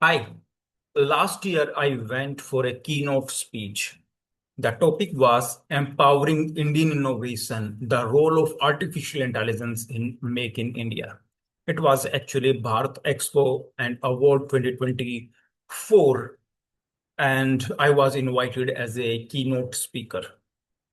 Hi. Last year, I went for a keynote speech. The topic was Empowering Indian Innovation, the role of artificial intelligence in Make in India. It was actually Bharat Expo and Award 2024, and I was invited as a keynote speaker.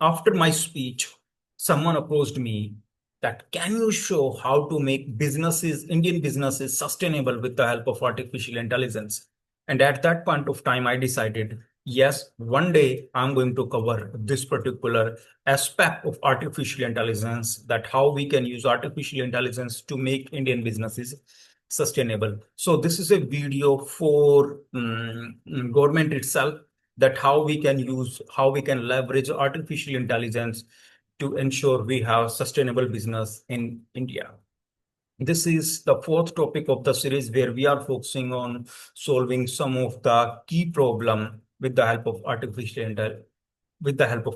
After my speech, someone approached me that can you show how to make Indian businesses sustainable with the help of artificial intelligence? And at that point of time, I decided, yes, one day I'm going to cover this particular aspect of artificial intelligence, that how we can use artificial intelligence to make Indian businesses sustainable. So this is a video for government itself, that how we can leverage artificial intelligence to ensure we have sustainable business in India. This is the fourth topic of the series where we are focusing on solving some of the key problem with the help of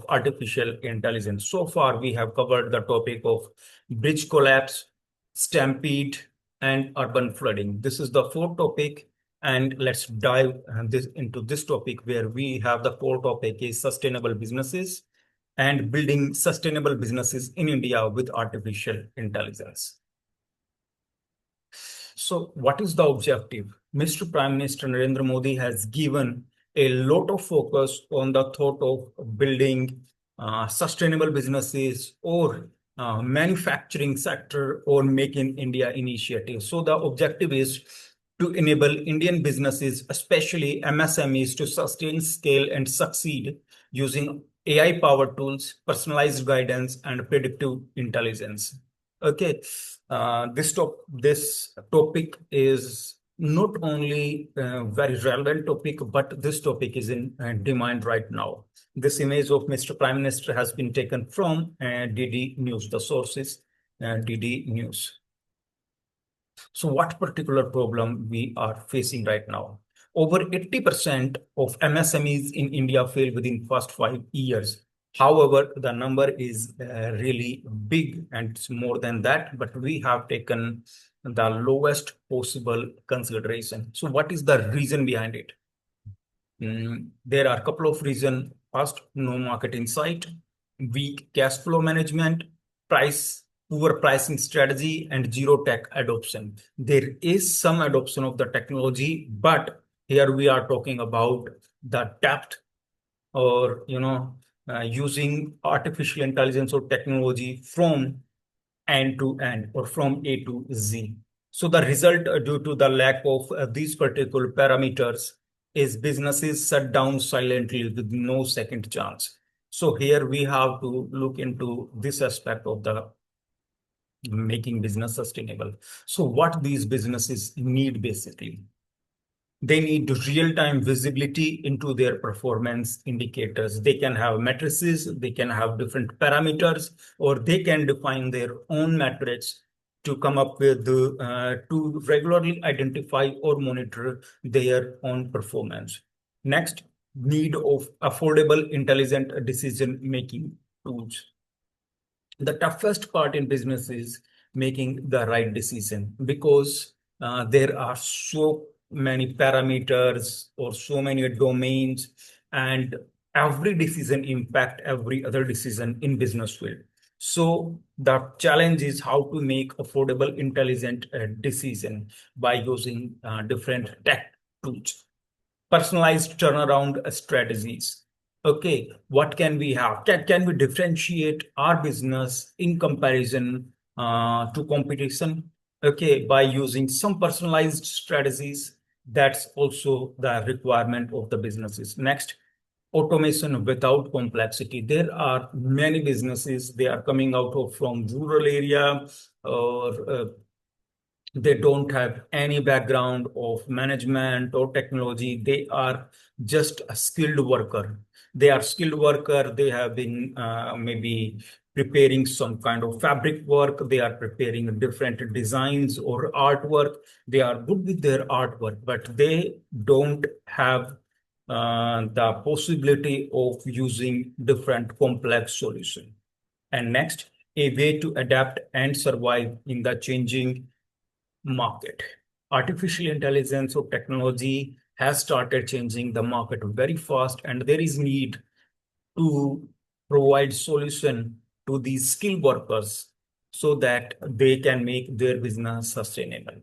artificial intelligence. So far, we have covered the topic of bridge collapse, stampede, and urban flooding. This is the fourth topic, and let's dive into this topic where we have the core topic is sustainable businesses and building sustainable businesses in India with artificial intelligence. So, what is the objective? Mr. Prime Minister Narendra Modi has given a lot of focus on the thought of building sustainable businesses or manufacturing sector or Make in India initiative. So, the objective is to enable Indian businesses, especially MSMEs, to sustain, scale, and succeed using AI powered tools, personalized guidance, and predictive intelligence. Okay, this topic is not only a very relevant topic, but this topic is in demand right now. This image of Mr. Prime Minister has been taken from DD News. The source is DD News. So what particular problem we are facing right now? Over 80% of MSMEs in India fail within first 5 years. However, the number is really big and it's more than that, but we have taken the lowest possible consideration. So what is the reason behind it? There are a couple of reasons. First, no market insight, weak cash flow management, poor pricing strategy, and zero tech adoption. There is some adoption of the technology, but here we are talking about the depth or using artificial intelligence or technology from end to end or from A to Z. So the result due to the lack of these particular parameters is businesses shut down silently with no second chance. So here we have to look into this aspect of the making business sustainable. So what these businesses need basically? They need real-time visibility into their performance indicators. They can have matrices, they can have different parameters, or they can define their own metrics to come up with to regularly identify or monitor their own performance. Next, need of affordable, intelligent decision-making tools. The toughest part in business is making the right decision because there are so many parameters or so many domains, and every decision impact every other decision in business field. So the challenge is how to make affordable intelligent decision by using different tech tools. Personalized turnaround strategies. Okay, what can we have? Can we differentiate our business in comparison to competition? Okay, by using some personalized strategies, that's also the requirement of the businesses. Next, automation without complexity. There are many businesses, they are coming out of from rural area or they don't have any background of management or technology. They are just a skilled worker. They are skilled worker. They have been maybe preparing some kind of fabric work. They are preparing different designs or artwork. They are good with their artwork, but they don't have the possibility of using different complex solution. And next, a way to adapt and survive in the changing market. Artificial intelligence or technology has started changing the market very fast, and there is need to provide solution to these skilled workers so that they can make their business sustainable.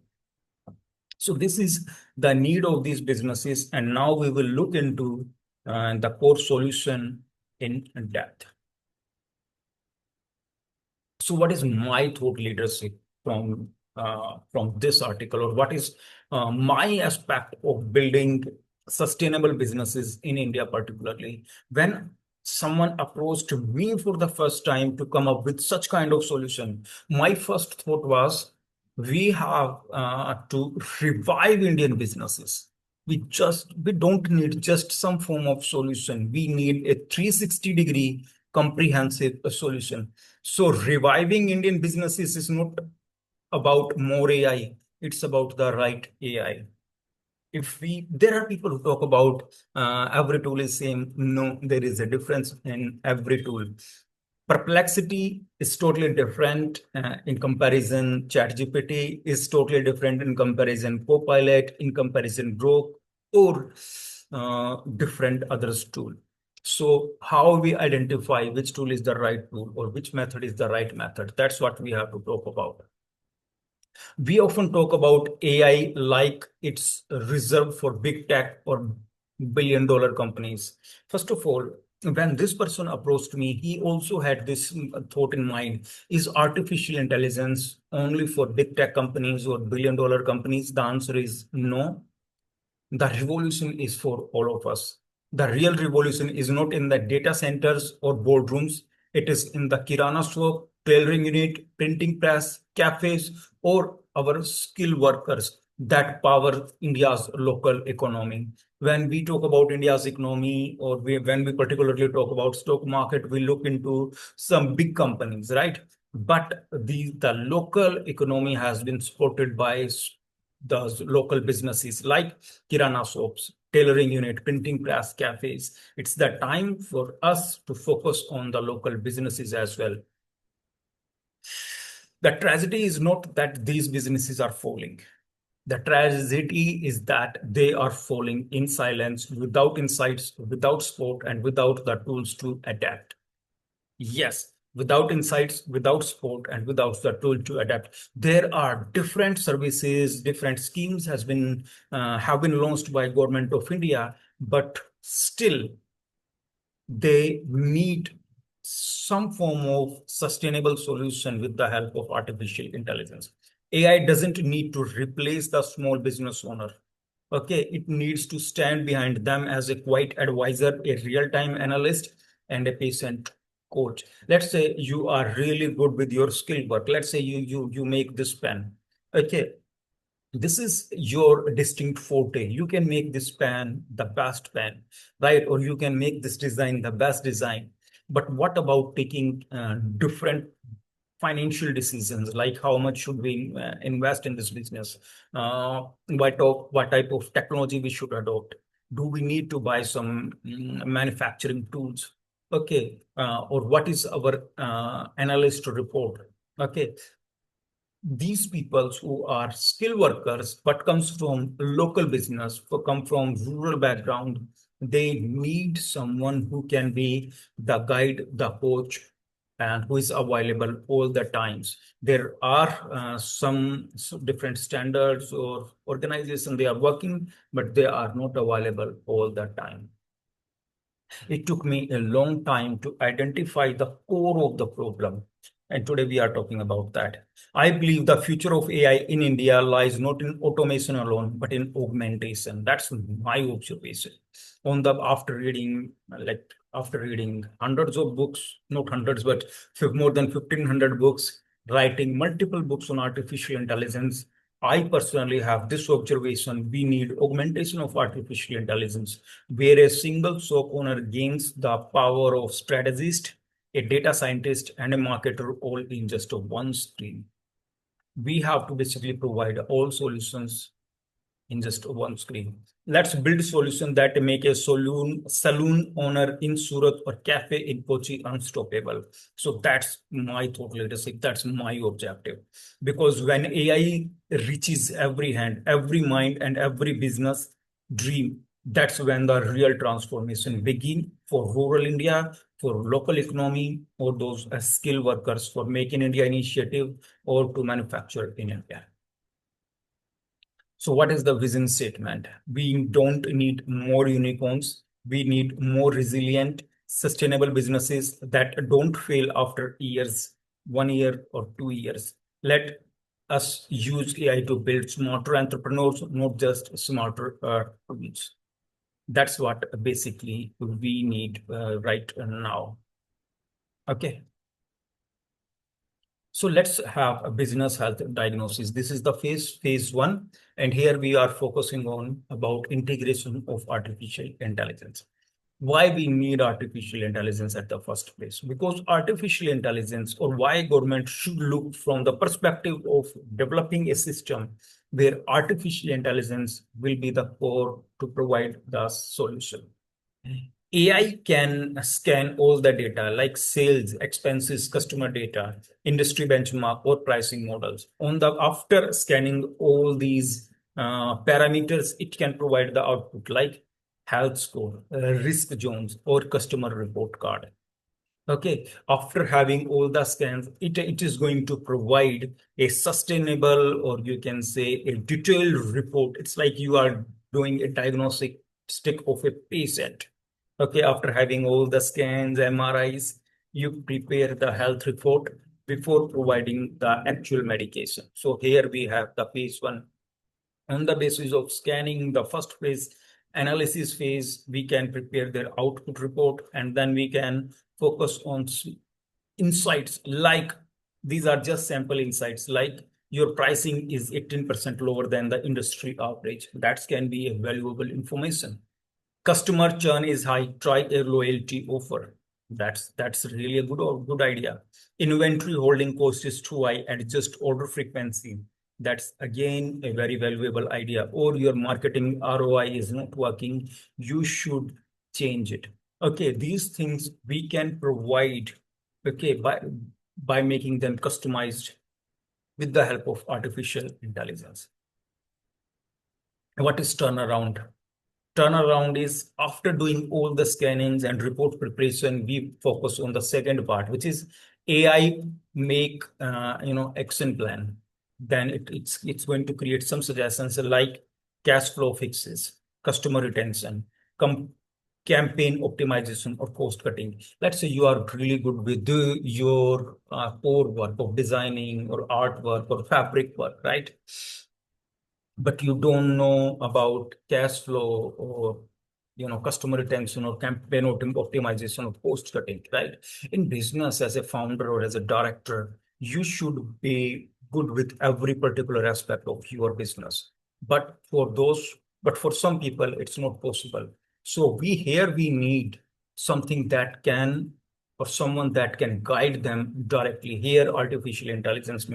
So this is the need of these businesses, and now we will look into the core solution in depth. So what is my thought leadership from this article, or what is my aspect of building sustainable businesses in India, particularly when someone approached me for the first time to come up with such kind of solution? My first thought was we have to revive Indian businesses. We don't need just some form of solution. We need a 360-degree comprehensive solution. So reviving Indian businesses is not about more AI, it's about the right AI. If we There are people who talk about every tool is same. No, there is a difference in every tool. Perplexity is totally different in comparison. ChatGPT is totally different in comparison. Copilot, in comparison Grok, or different others tool. So how we identify which tool is the right tool or which method is the right method? That's what we have to talk about. We often talk about AI like it's reserved for big tech or billion-dollar companies. First of all, when this person approached me, he also had this thought in mind. Is artificial intelligence only for big tech companies or billion-dollar companies? The answer is no. The revolution is for all of us. The real revolution is not in the data centers or boardrooms. It is in the kirana shop, tailoring unit, printing press, cafes, or our skilled workers that power India's local economy. When we talk about India's economy, or when we particularly talk about stock market, we look into some big companies, right? But the local economy has been supported by those local businesses like kirana shops, tailoring unit, printing press, cafes. It's the time for us to focus on the local businesses as well. The tragedy is not that these businesses are falling. The tragedy is that they are falling in silence, without insights, without support, and without the tools to adapt. Yes, without insights, without support, and without the tool to adapt. There are different services, different schemes have been launched by Government of India, but still they need some form of sustainable solution with the help of artificial intelligence. AI doesn't need to replace the small business owner. Okay, it needs to stand behind them as a quiet advisor, a real-time analyst, and a patient coach. Let's say you are really good with your skill work. Let's say you make this pen. Okay, this is your distinct forte. You can make this pen the best pen, right? Or you can make this design the best design. But what about taking different financial decisions, like how much should we invest in this business? What type of technology we should adopt? Do we need to buy some manufacturing tools? Okay, or what is our analyst report? Okay, these people who are skilled workers but comes from local business, or come from rural background, they need someone who can be the guide, the coach, and who is available all the times. There are some different standards or organization they are working, but they are not available all the time. It took me a long time to identify the core of the problem. And today we are talking about that. I believe the future of AI in India lies not in automation alone, but in augmentation. That's my observation. After reading hundreds of books, not hundreds, but more than 1,500 books, writing multiple books on artificial intelligence, I personally have this observation: we need augmentation of artificial intelligence, where a single shop owner gains the power of strategist, a data scientist, and a marketer all in just one screen. We have to basically provide all solutions in just one screen. Let's build solution that make a saloon owner in Surat or cafe in Kochi unstoppable. So that's my thought leadership. That's my objective. Because when AI reaches every hand, every mind, and every business dream, that's when the real transformation begin for rural India, for local economy, or those skilled workers for Make in India initiative or to manufacture in India. So what is the vision statement? We don't need more unicorns. We need more resilient, sustainable businesses that don't fail after years, 1 year or 2 years. Let us use AI to build smarter entrepreneurs, not just smarter tools. That's what basically we need right now. Okay. So let's have a business health diagnosis. This is the phase one. And here we are focusing on about integration of artificial intelligence. Why we need artificial intelligence at the first place? Because artificial intelligence, or why government should look from the perspective of developing a system where artificial intelligence will be the core to provide the solution. AI can scan all the data like sales, expenses, customer data, industry benchmark, or pricing models. After scanning all these parameters, it can provide the output like health score, risk zones, or customer report card. Okay, after having all the scans, it is going to provide a sustainable, or you can say a detailed report. It's like you are doing a diagnostic of a patient. Okay, after having all the scans, MRIs, you prepare the health report before providing the actual medication. So here we have the phase one. On the basis of scanning the first phase, analysis phase, we can prepare their output report, and then we can focus on insights like these are just sample insights like your pricing is 18% lower than the industry average. That can be a valuable information. Customer churn is high, try a loyalty offer. That's really a good idea. Inventory holding cost is too high, adjust order frequency. That's again a very valuable idea. Or your marketing ROI is not working, you should change it. Okay, these things we can provide, okay, by making them customized with the help of artificial intelligence. What is turnaround? Turnaround is after doing all the scannings and report preparation, we focus on the second part, which is AI make action plan. Then it's going to create some suggestions like cash flow fixes, customer retention, campaign optimization, or cost cutting. Let's say you are really good with your core work of designing or artwork or fabric work, right? But you don't know about cash flow or customer retention or campaign optimization or cost cutting, right? In business, as a founder or as a director, you should be good with every particular aspect of your business. But for some people, it's not possible. So we need something that can, or someone that can guide them directly. Here, artificial intelligence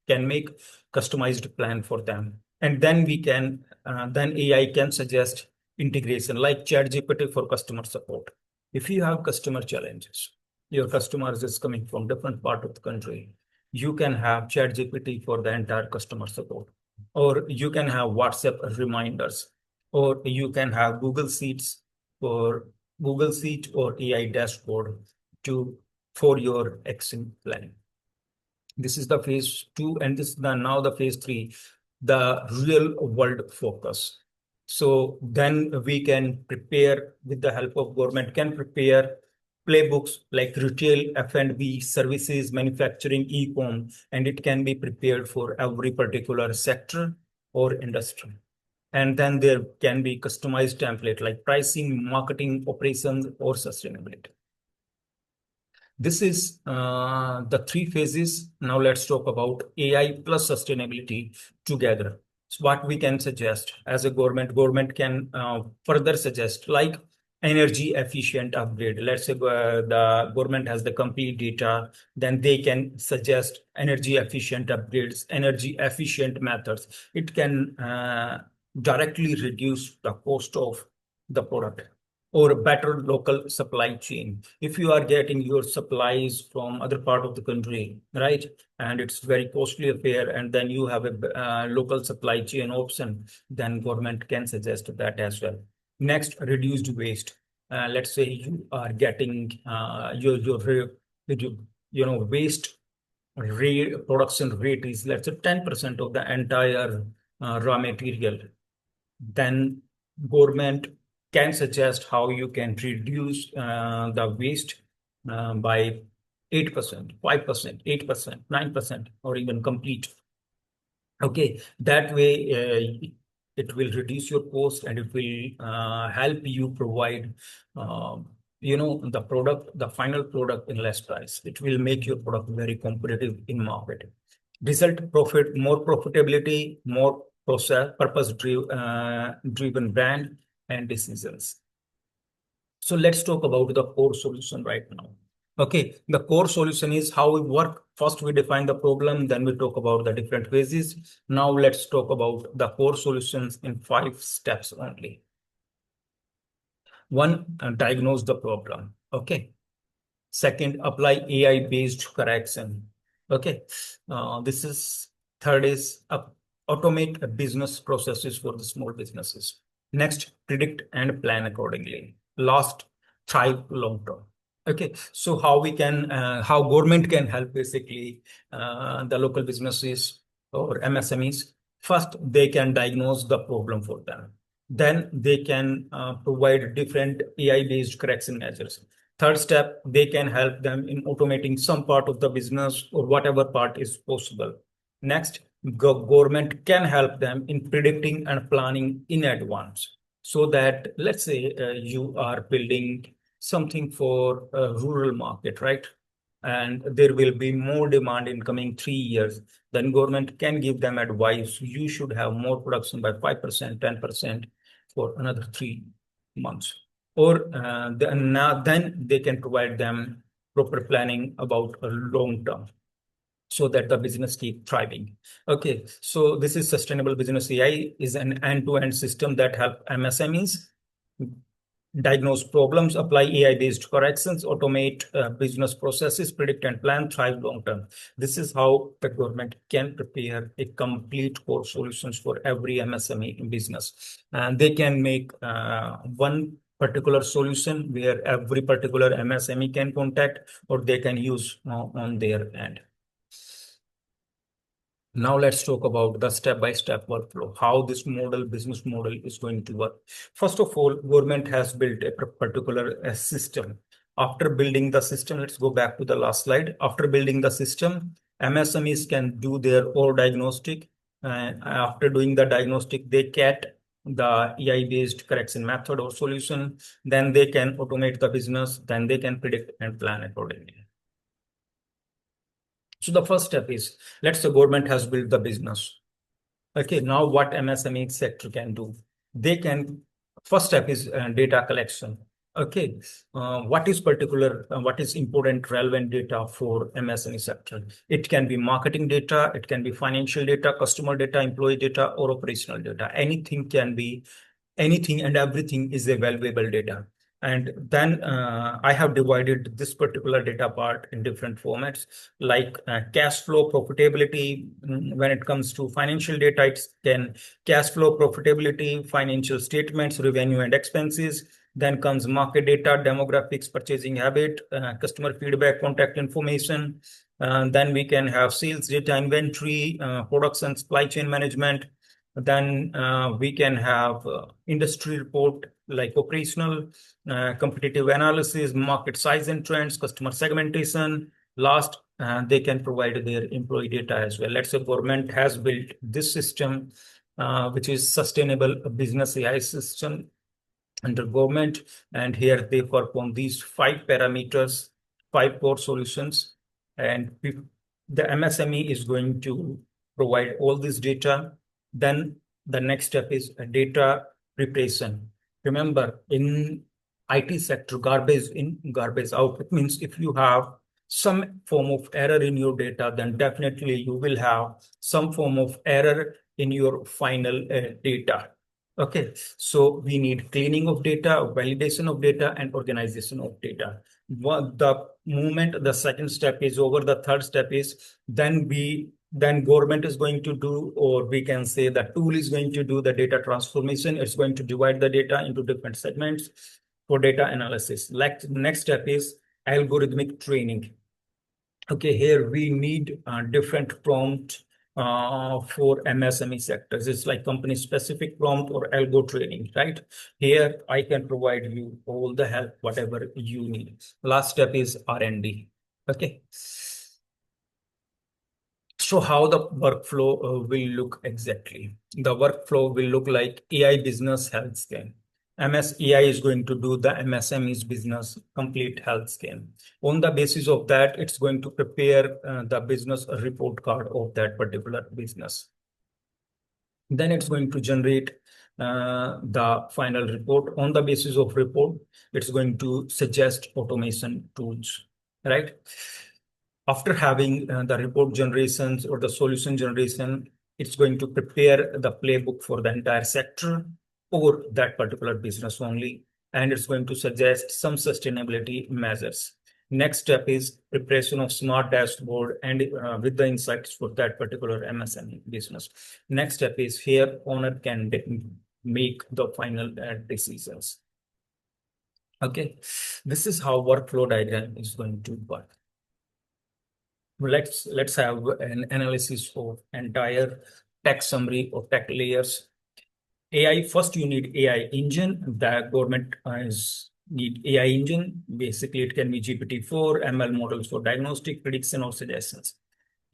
can make customized plan for them. And then then AI can suggest integration like ChatGPT for customer support. If you have customer challenges, your customers is coming from different part of the country, you can have ChatGPT for the entire customer support, or you can have WhatsApp reminders, or you can have Google Sheet or AI dashboard for your action planning. This is the phase two, and this is now the phase three, the real world focus. So then we can prepare, with the help of government, can prepare playbooks like retail, F&B, services, manufacturing, e-com, and it can be prepared for every particular sector or industry. And then there can be customized template like pricing, marketing, operations, or sustainability. This is the three phases. Now let's talk about AI plus sustainability together. So what we can suggest as a government can further suggest like energy efficient upgrade. Let's say the government has the complete data, then they can suggest energy efficient upgrades, energy efficient methods. It can directly reduce the cost of the product, or a better local supply chain. If you are getting your supplies from other part of the country, right, and it's very costly affair, and then you have a local supply chain option, then government can suggest that as well. Next, reduced waste. Let's say you are getting your waste rate, production rate is, let's say, 10% of the entire raw material. Then government can suggest how you can reduce the waste by 8%, 5%, 8%, 9%, or even complete. Okay, that way it will reduce your cost, and it will help you provide the product, the final product, in less price. It will make your product very competitive in market. Result: profit, more profitability, more process, purpose driven brand and decisions. So let's talk about the core solution right now. Okay, the core solution is how we work. First, we define the problem, then we talk about the different phases. Now let's talk about the core solutions in 5 steps only. One, diagnose the problem. Okay. Second, apply AI-based correction. Okay. This is Third is automate business processes for the small businesses. Next, predict and plan accordingly. Last, thrive long term. Okay, so how government can help basically the local businesses or MSMEs. First, they can diagnose the problem for them. Then they can provide different AI-based correction measures. Third step, they can help them in automating some part of the business or whatever part is possible. Next, government can help them in predicting and planning in advance, so that, let's say, you are building something for a rural market, right? And there will be more demand in coming 3 years. Then government can give them advice. You should have more production by 5%, 10% for another 3 months. Or then they can provide them proper planning about a long term, so that the business keep thriving. Okay, so this is sustainable business AI, is an end-to-end system that help MSMEs diagnose problems, apply AI-based corrections, automate business processes, predict and plan, thrive long term. This is how the government can prepare a complete core solutions for every MSME in business. And they can make one particular solution where every particular MSME can contact, or they can use on their end. Now let's talk about the step-by-step workflow, how this business model is going to work. First of all, government has built a particular system. After building the system, let's go back to the last slide. After building the system, MSMEs can do their own diagnostic. After doing the diagnostic, they get the AI-based correction method or solution. Then they can automate the business. Then they can predict and plan accordingly. So the first step is, let's say government has built the business. Okay, now what MSME sector can do? They can, first step is data collection. Okay, what is important, relevant data for MSME sector? It can be marketing data, it can be financial data, customer data, employee data, or operational data. Anything and everything is a valuable data. And then I have divided this particular data part in different formats, like cash flow, profitability. When it comes to financial data, it's can cash flow, profitability, financial statements, revenue and expenses. Then comes market data, demographics, purchasing habit, customer feedback, contact information. Then we can have sales data, inventory, production, supply chain management. Then we can have industry report like operational, competitive analysis, market size and trends, customer segmentation. Last, they can provide their employee data as well. Let's say government has built this system, which is sustainable business AI system under government. And here they perform these 5 parameters, 5 core solutions. And the MSME is going to provide all this data. Then the next step is data preparation. Remember, in IT sector, garbage in, garbage out. It means if you have some form of error in your data, then definitely you will have some form of error in your final data. Okay, so we need cleaning of data, validation of data, and organization of data. The moment the second step is over, the third step is then government is going to do, or we can say the tool is going to do the data transformation. It's going to divide the data into different segments for data analysis. Like next step is algorithmic training. Okay, here we need different prompt for MSME sectors. It's like company specific prompt or algo training, right? Here I can provide you all the help, whatever you need. Last step is R&D. Okay. So how the workflow will look exactly? The workflow will look like AI business health scan. AI is going to do the MSME's business complete health scan. On the basis of that, it's going to prepare the business report card of that particular business. Then it's going to generate the final report. On the basis of report, it's going to suggest automation tools, right? After having the report generations or the solution generation, it's going to prepare the playbook for the entire sector or that particular business only, and it's going to suggest some sustainability measures. Next step is preparation of smart dashboard and with the insights for that particular MSME business. Next step is here owner can make the final decisions. Okay, this is how workflow diagram is going to work. Let's have an analysis of entire text summary of tech layers. AI, first you need AI engine. The government is need AI engine. Basically, it can be GPT-4, ML models for diagnostic, prediction, or suggestions.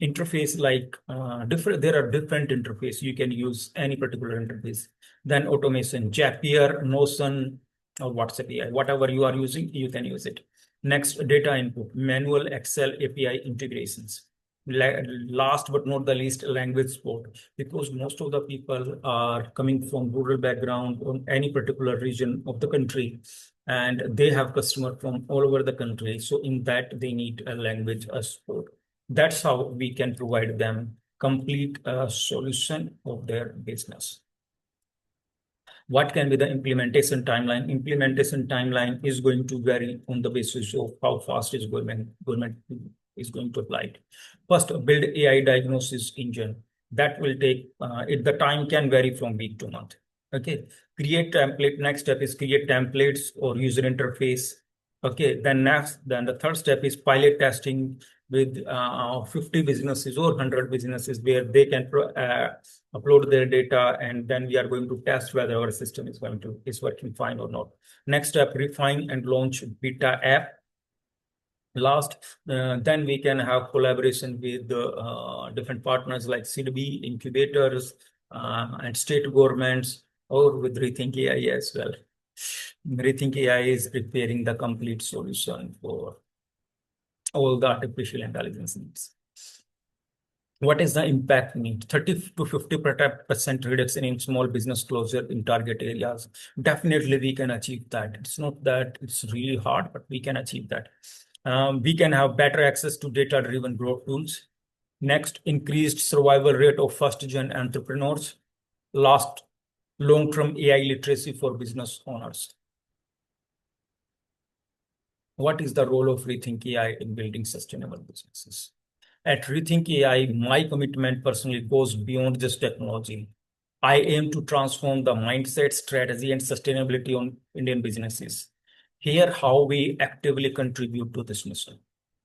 Interface like there are different interface. You can use any particular interface. Then automation, Zapier, Notion, or WhatsApp AI, whatever you are using, you can use it. Next, data input, manual Excel API integrations. Last but not the least, language support, because most of the people are coming from rural background or any particular region of the country, and they have customer from all over the country. So in that, they need a language support. That's how we can provide them complete solution of their business. What can be the implementation timeline? Implementation timeline is going to vary on the basis of how fast is government is going to apply it. First, build AI diagnosis engine. That will take the time can vary from week to month. Okay, create template. Next step is create templates or user interface. Okay, then the third step is pilot testing with 50 businesses or 100 businesses where they can upload their data, and then we are going to test whether our system is working fine or not. Next step, refine and launch beta app. Last, then we can have collaboration with different partners like CDB, incubators, and state governments, or with ReThynk AI as well. ReThynk AI is preparing the complete solution for all the artificial intelligence needs. What is the impact need? 30 to 50% reduction in small business closure in target areas. Definitely we can achieve that. It's not that it's really hard, but we can achieve that. We can have better access to data-driven growth tools. Next, increased survival rate of first-gen entrepreneurs. Last, long-term AI literacy for business owners. What is the role of ReThynk AI in building sustainable businesses? At ReThynk AI, my commitment personally goes beyond just technology. I aim to transform the mindset, strategy, and sustainability on Indian businesses. Here, how we actively contribute to this mission.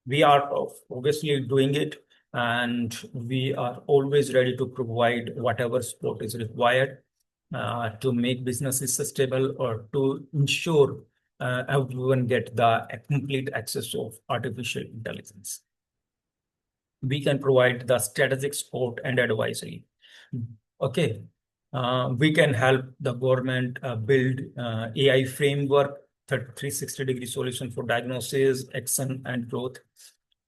We are obviously doing it, and we are always ready to provide whatever support is required to make businesses sustainable or to ensure everyone get the complete access of artificial intelligence. We can provide the strategic support and advisory. Okay, we can help the government build AI framework, 360-degree solution for diagnosis, action, and growth.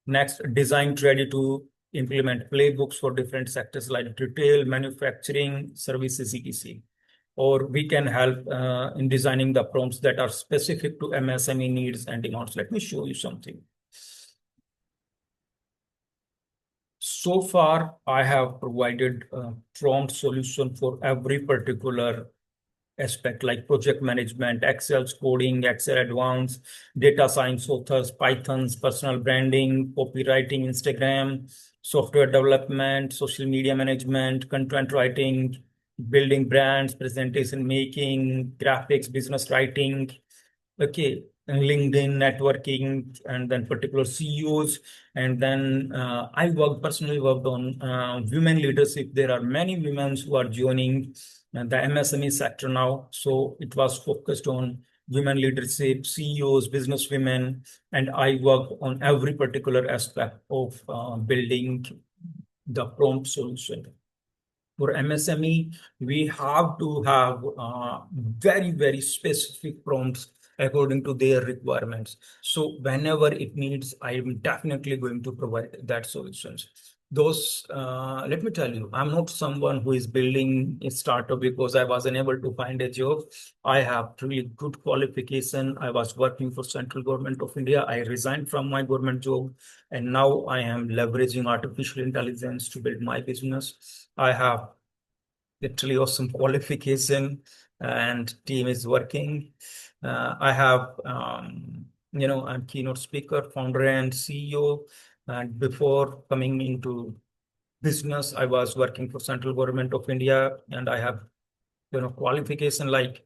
Next, design ready to implement playbooks for different sectors like retail, manufacturing, services, etc. Or we can help in designing the prompts that are specific to MSME needs and demands. Let me show you something. So far, I have provided a prompt solution for every particular aspect like project management, Excel coding, Excel advanced, data science authors, Pythons, personal branding, copywriting, Instagram, software development, social media management, content writing, building brands, presentation making, graphics, business writing, okay, and LinkedIn networking, and then particular CEOs. And then I personally worked on women leadership. There are many women who are joining the MSME sector now. So it was focused on women leadership, CEOs, business women, and I worked on every particular aspect of building the prompt solution. For MSME, we have to have very, very specific prompts according to their requirements. So whenever it needs, I am definitely going to provide that solutions. Let me tell you, I'm not someone who is building a startup because I was unable to find a job. I have really good qualification. I was working for central government of India. I resigned from my government job, and now I am leveraging artificial intelligence to build my business. I have literally awesome qualification, and team is working. I have, I'm keynote speaker, founder, and CEO. And before coming into business, I was working for central government of India, and I have, qualification like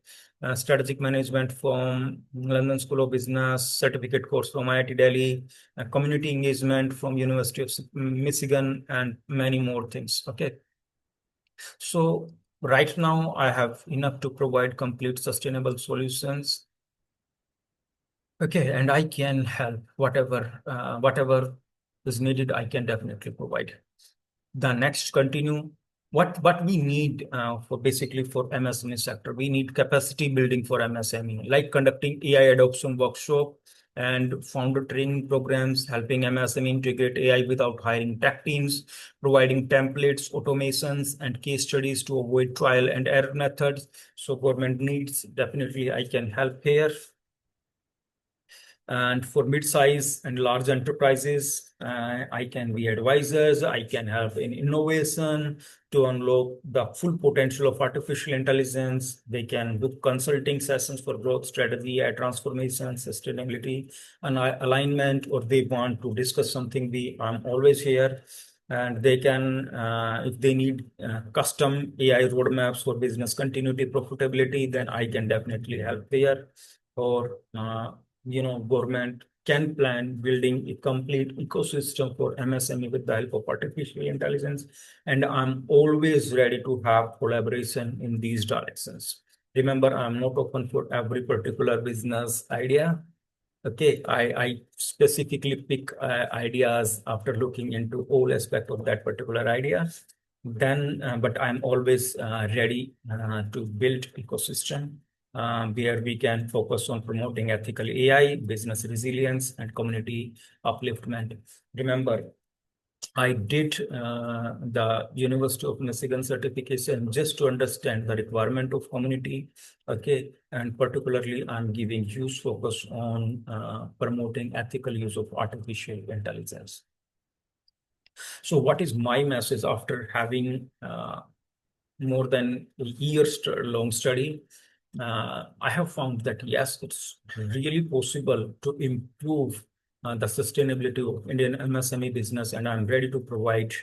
strategic management from London School of Business, certificate course from IIT Delhi, community engagement from University of Michigan, and many more things. Okay. So right now I have enough to provide complete sustainable solutions. Okay, and I can help whatever is needed, I can definitely provide. The next continue. What we need for basically for MSME sector, we need capacity building for MSME, like conducting AI adoption workshop and founder training programs, helping MSME integrate AI without hiring tech teams, providing templates, automations, and case studies to avoid trial and error methods. So government needs, definitely I can help here. And for mid-size and large enterprises, I can be advisors. I can help in innovation to unlock the full potential of artificial intelligence. They can book consulting sessions for growth strategy, transformation, sustainability, and alignment, or they want to discuss something. I'm always here. And they can, if they need custom AI roadmaps for business continuity, profitability, then I can definitely help there. Or government can plan building a complete ecosystem for MSME with the help of artificial intelligence. And I'm always ready to have collaboration in these directions. Remember, I'm not open for every particular business idea. Okay, I specifically pick ideas after looking into all aspects of that particular idea. Then, but I'm always ready to build ecosystem where we can focus on promoting ethical AI, business resilience, and community upliftment. Remember, I did the University of Michigan certification just to understand the requirement of community. Okay, and particularly, I'm giving huge focus on promoting ethical use of artificial intelligence. So, what is my message after having more than a year-long study? I have found that yes, it's really possible to improve the sustainability of Indian MSME business, and I'm ready to provide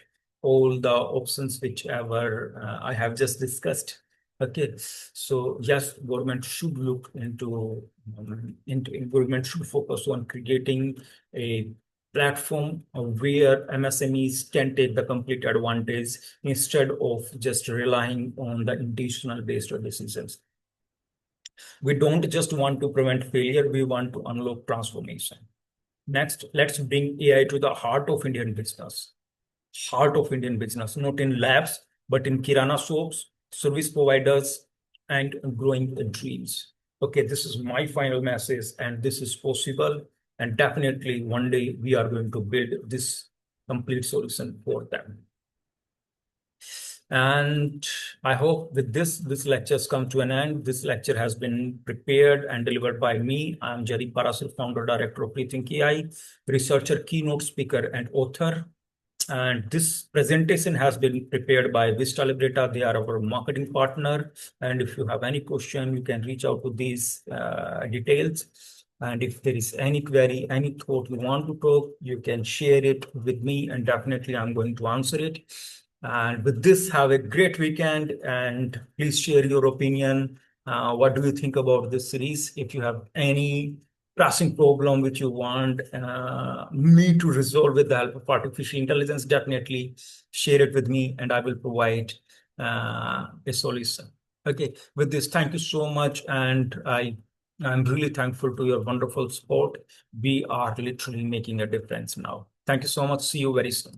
all the options whichever I have just discussed. Okay, so yes, government should look into government should focus on creating a platform where MSMEs can take the complete advantage instead of just relying on the institutional based decisions. We don't just want to prevent failure, we want to unlock transformation. Next, let's bring AI to the heart of Indian business. Heart of Indian business, not in labs, but in Kirana shops, service providers, and growing dreams. Okay, this is my final message, and this is possible. And definitely one day we are going to build this complete solution for them. And I hope with this lecture has come to an end. This lecture has been prepared and delivered by me. I'm Jaideep Parashar, founder, director of ReThynk AI, researcher, keynote speaker, and author. And this presentation has been prepared by Vista Libreta. They are our marketing partner. And if you have any question, you can reach out to these details. And if there is any query, any thought you want to talk, you can share it with me, and definitely I'm going to answer it. And with this, have a great weekend, and please share your opinion. What do you think about this series? If you have any pressing problem which you want me to resolve with the help of artificial intelligence, definitely share it with me and I will provide a solution. Okay, with this, thank you so much. And I'm really thankful to your wonderful support. We are literally making a difference now. Thank you so much. See you very soon.